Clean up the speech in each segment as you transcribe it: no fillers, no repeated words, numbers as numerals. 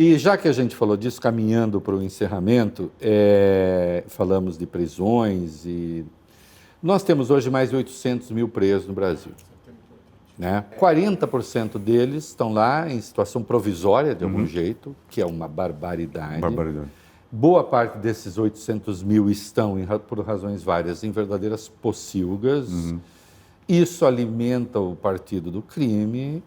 E já que a gente falou disso, caminhando para o encerramento, falamos de prisões e nós temos hoje mais de 800 mil presos no Brasil. Né? 40% deles estão lá em situação provisória, de algum jeito, que é uma barbaridade. Boa parte desses 800 mil estão, por razões várias, em verdadeiras pocilgas. Isso alimenta o partido do crime.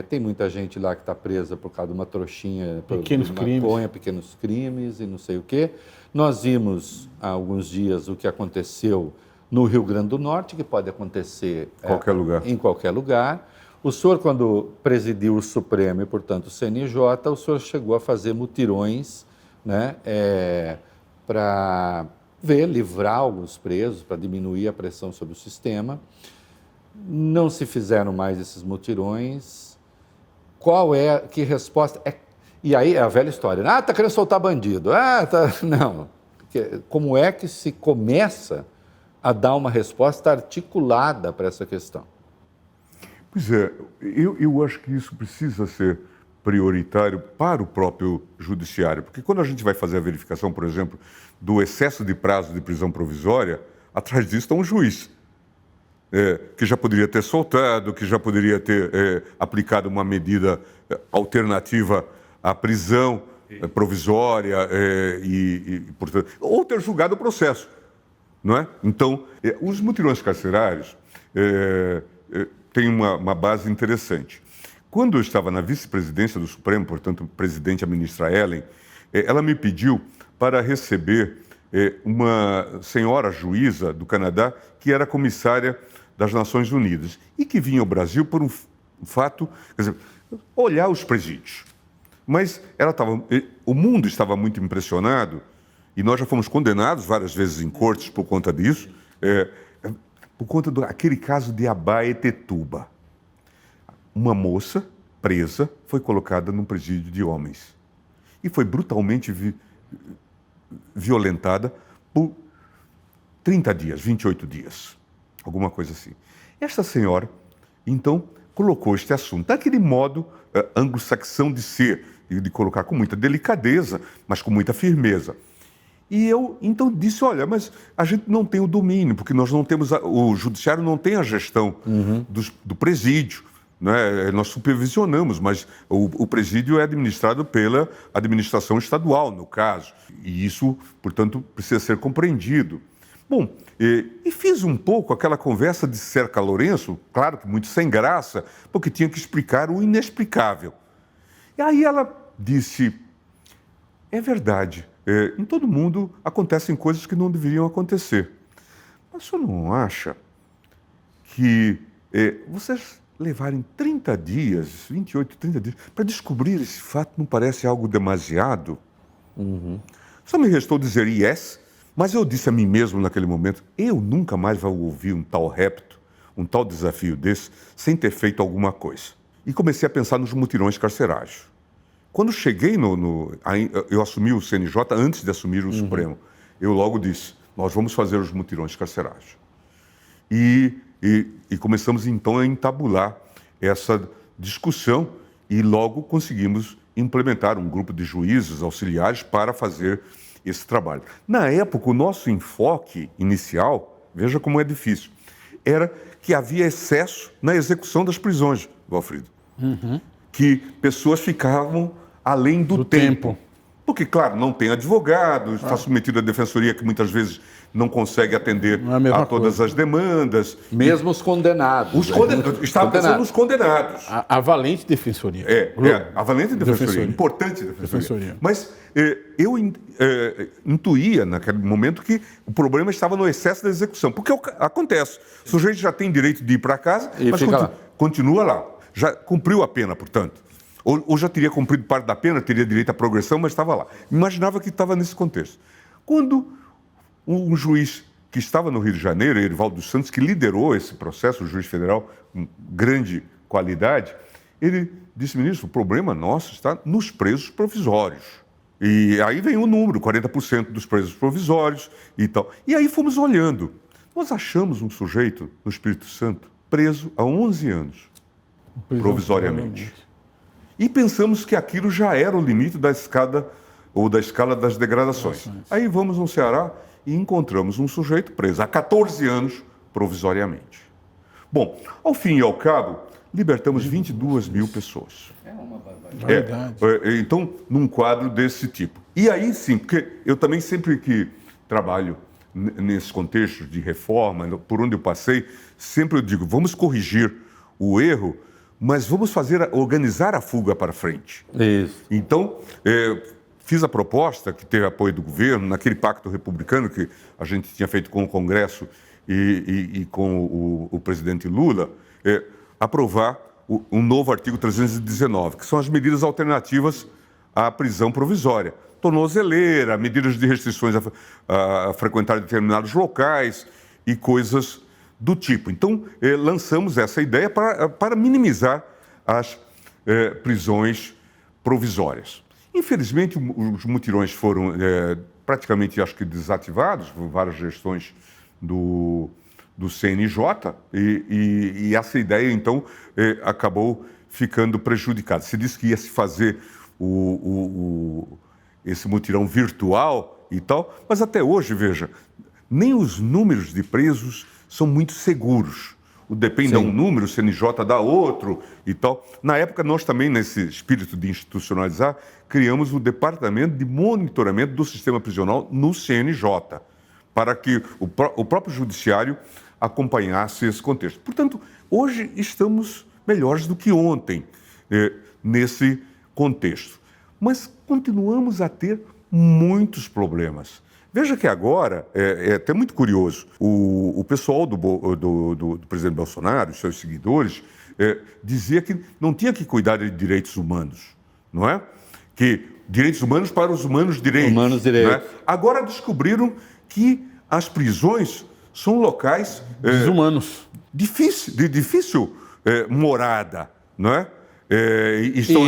Tem muita gente lá que está presa por causa de uma trouxinha pequenos de maconha, pequenos crimes e não sei o quê. Nós vimos há alguns dias o que aconteceu no Rio Grande do Norte, que pode acontecer em qualquer lugar. O senhor, quando presidiu o Supremo e, portanto, o CNJ, o senhor chegou a fazer mutirões, né, para livrar alguns presos, para diminuir a pressão sobre o sistema. Não se fizeram mais esses mutirões. Que resposta? E aí é a velha história. Está querendo soltar bandido. Não. Como é que se começa a dar uma resposta articulada para essa questão? Pois é, eu acho que isso precisa ser prioritário para o próprio judiciário, porque quando a gente vai fazer a verificação, por exemplo, do excesso de prazo de prisão provisória, atrás disso está um juiz, que já poderia ter soltado, que já poderia ter aplicado uma medida alternativa à prisão provisória, portanto, ou ter julgado o processo. Não é? Então, os mutirões carcerários têm uma base interessante. Quando eu estava na vice-presidência do Supremo, portanto, presidente a ministra Ellen, ela me pediu para receber uma senhora juíza do Canadá, que era comissária das Nações Unidas, e que vinha ao Brasil por um fato, quer dizer, olhar os presídios. Mas o mundo estava muito impressionado, e nós já fomos condenados várias vezes em cortes por conta disso, por conta daquele caso de Abaetetuba. Uma moça presa foi colocada num presídio de homens e foi brutalmente violentada por 30 dias, 28 dias, alguma coisa assim. Esta senhora, então, colocou este assunto daquele modo anglo-saxão de ser, e de colocar com muita delicadeza, mas com muita firmeza. E eu, então, disse, olha, mas a gente não tem o domínio, porque nós não temos, o judiciário não tem a gestão do presídio, né? Nós supervisionamos, mas o presídio é administrado pela administração estadual, no caso, e isso, portanto, precisa ser compreendido. Bom, e fiz um pouco aquela conversa de Cerca Lourenço, claro que muito sem graça, porque tinha que explicar o inexplicável. E aí ela disse, é verdade, em todo mundo acontecem coisas que não deveriam acontecer. Mas o senhor não acha que vocês levarem 30 dias, 28, 30 dias, para descobrir esse fato não parece algo demasiado? Só me restou dizer yes, mas eu disse a mim mesmo naquele momento, eu nunca mais vou ouvir um tal repto, um tal desafio desse, sem ter feito alguma coisa. E comecei a pensar nos mutirões carcerários. Quando cheguei eu assumi o CNJ antes de assumir o Supremo. Eu logo disse, nós vamos fazer os mutirões carcerários. E começamos então a entabular essa discussão e logo conseguimos implementar um grupo de juízes auxiliares para fazer esse trabalho. Na época, o nosso enfoque inicial, veja como é difícil, era que havia excesso na execução das prisões, Valfrido. Que pessoas ficavam além do tempo. Porque, claro, não tem advogado, está submetido à defensoria que muitas vezes não consegue atender a todas as demandas. Mesmo os condenados. Estava pensando nos condenados. A valente defensoria. A valente defensoria, importante defensoria. Mas eu intuía naquele momento que o problema estava no excesso da execução. Porque acontece, o sujeito já tem direito de ir para casa, mas continua lá. Já cumpriu a pena, portanto. Ou já teria cumprido parte da pena, teria direito à progressão, mas estava lá. Imaginava que estava nesse contexto. Quando um juiz que estava no Rio de Janeiro, Erivaldo dos Santos, que liderou esse processo, o juiz federal, com grande qualidade, ele disse, ministro, o problema nosso está nos presos provisórios. E aí vem o número, 40% dos presos provisórios e tal. E aí fomos olhando. Nós achamos um sujeito no Espírito Santo preso há 11 anos, provisoriamente. e pensamos que aquilo já era o limite da escada ou da escala das degradações. Aí vamos no Ceará e encontramos um sujeito preso há 14 anos provisoriamente. Bom, ao fim e ao cabo, libertamos 22 mil pessoas. É uma barbaridade. Então, num quadro desse tipo. E aí sim, porque eu também sempre que trabalho nesse contexto de reforma, por onde eu passei, sempre eu digo, vamos corrigir o erro, mas vamos organizar a fuga para frente. Isso. Então, fiz a proposta, que teve apoio do governo, naquele pacto republicano que a gente tinha feito com o Congresso e com o presidente Lula, aprovar um novo artigo 319, que são as medidas alternativas à prisão provisória. Tornozeleira, medidas de restrições a frequentar determinados locais e coisas do tipo. Então, lançamos essa ideia para minimizar as prisões provisórias. Infelizmente, os mutirões foram praticamente, acho que, desativados por várias gestões do CNJ e essa ideia, então, acabou ficando prejudicada. Se disse que ia se fazer esse mutirão virtual e tal, mas até hoje, veja, nem os números de presos são muito seguros. O DEPEN dá um número, o CNJ dá outro e tal. Na época, nós também, nesse espírito de institucionalizar, criamos o Departamento de Monitoramento do Sistema Prisional no CNJ, para que o próprio judiciário acompanhasse esse contexto. Portanto, hoje estamos melhores do que ontem nesse contexto. Mas continuamos a ter muitos problemas. Veja que agora, é até muito curioso, o pessoal do presidente Bolsonaro, os seus seguidores, dizia que não tinha que cuidar de direitos humanos, não é? Que direitos humanos para os humanos direitos. Humanos direitos. Não é? Agora descobriram que as prisões são locais Desumanos. de difícil morada, não é? E estão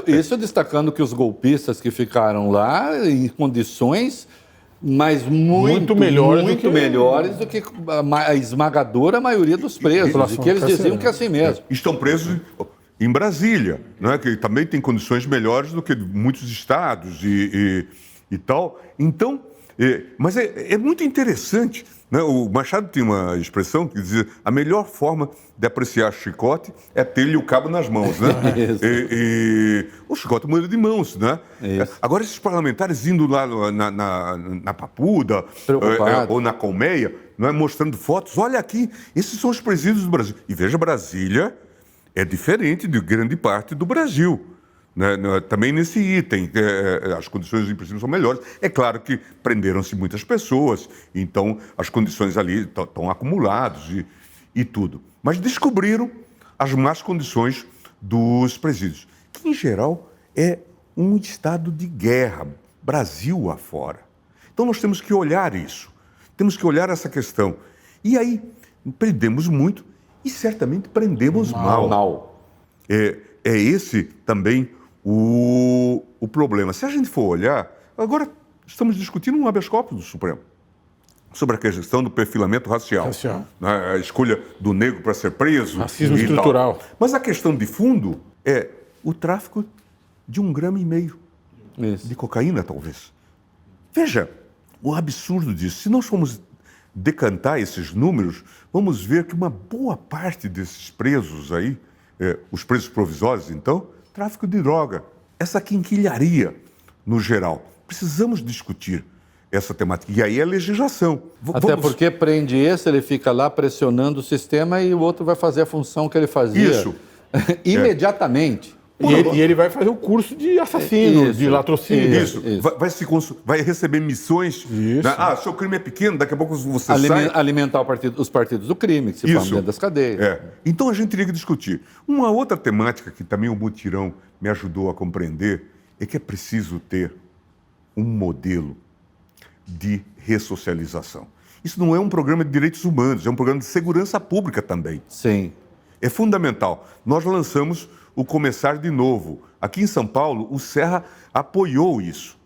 isso destacando que os golpistas que ficaram lá em condições muito melhores do que a esmagadora maioria dos presos, e que eles diziam que é assim mesmo. Estão presos em Brasília, né, que também tem condições melhores do que muitos estados e tal. Então, mas é muito interessante, né? O Machado tinha uma expressão que dizia: a melhor forma de apreciar chicote é ter-lhe o cabo nas mãos, né? O chicote muda de mãos, né? Agora, esses parlamentares indo lá na Papuda ou na Colmeia, né, mostrando fotos, olha aqui, esses são os presídios do Brasil. E veja, Brasília é diferente de grande parte do Brasil. Né? Também nesse item, as condições de presídio são melhores. É claro que prenderam-se muitas pessoas, então as condições ali estão acumuladas e tudo. Mas descobriram as más condições dos presídios, que em geral é um estado de guerra, Brasil afora. Então nós temos que olhar isso, temos que olhar essa questão. E aí, prendemos muito e certamente prendemos mal. É esse também o problema. Se a gente for olhar, agora estamos discutindo um habeas corpus do Supremo sobre a questão do perfilamento racial. A escolha do negro para ser preso. Racismo estrutural. Tal. Mas a questão de fundo é o tráfico de 1,5 grama de cocaína, talvez. Veja o absurdo disso. Se nós formos decantar esses números, vamos ver que uma boa parte desses presos aí, os presos provisórios, então, tráfico de droga, essa quinquilharia no geral. Precisamos discutir essa temática. E aí é legislação. Até porque prende esse, ele fica lá pressionando o sistema e o outro vai fazer a função que ele fazia. Isso. imediatamente. E ele vai fazer o curso de assassino, de latrocínio. Isso. Vai receber missões. Né? Seu crime é pequeno, daqui a pouco você sai. Alimentar os partidos do crime, que se formam dentro das cadeias. Então a gente teria que discutir. Uma outra temática que também o mutirão me ajudou a compreender é que é preciso ter um modelo de ressocialização. Isso não é um programa de direitos humanos, é um programa de segurança pública também. Sim. É fundamental. Nós lançamos o Começar de Novo. Aqui em São Paulo, o Serra apoiou isso.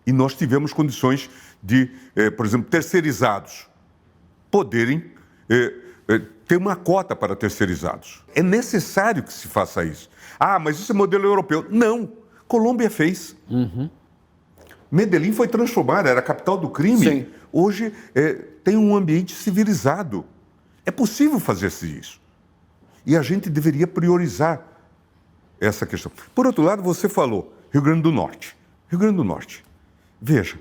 E nós tivemos condições de, por exemplo, terceirizados poderem ter uma cota para terceirizados. É necessário que se faça isso. Ah, mas isso é modelo europeu. Não. Colômbia fez. Medellín foi transformada, era a capital do crime. Sim. Hoje tem um ambiente civilizado. É possível fazer-se isso. E a gente deveria priorizar essa questão. Por outro lado, você falou Rio Grande do Norte. Rio Grande do Norte. Veja,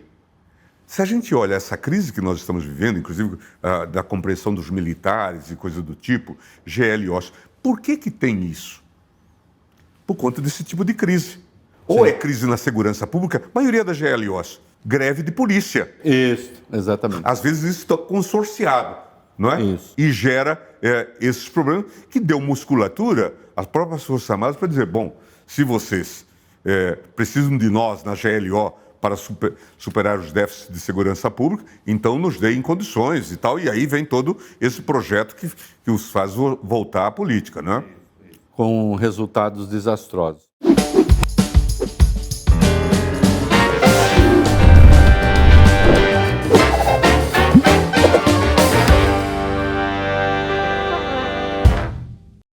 se a gente olha essa crise que nós estamos vivendo, inclusive da compreensão dos militares e coisa do tipo, GLOs, por que tem isso? Por conta desse tipo de crise. Ou é crise na segurança pública, a maioria das GLOs, greve de polícia. Isso, exatamente. Às vezes isso está consorciado, não é? Isso. E gera esses problemas que deu musculatura às próprias Forças Armadas para dizer, bom, se vocês precisam de nós na GLO para superar os déficits de segurança pública, então nos deem condições e tal. E aí vem todo esse projeto que os faz voltar à política, não é? Com resultados desastrosos.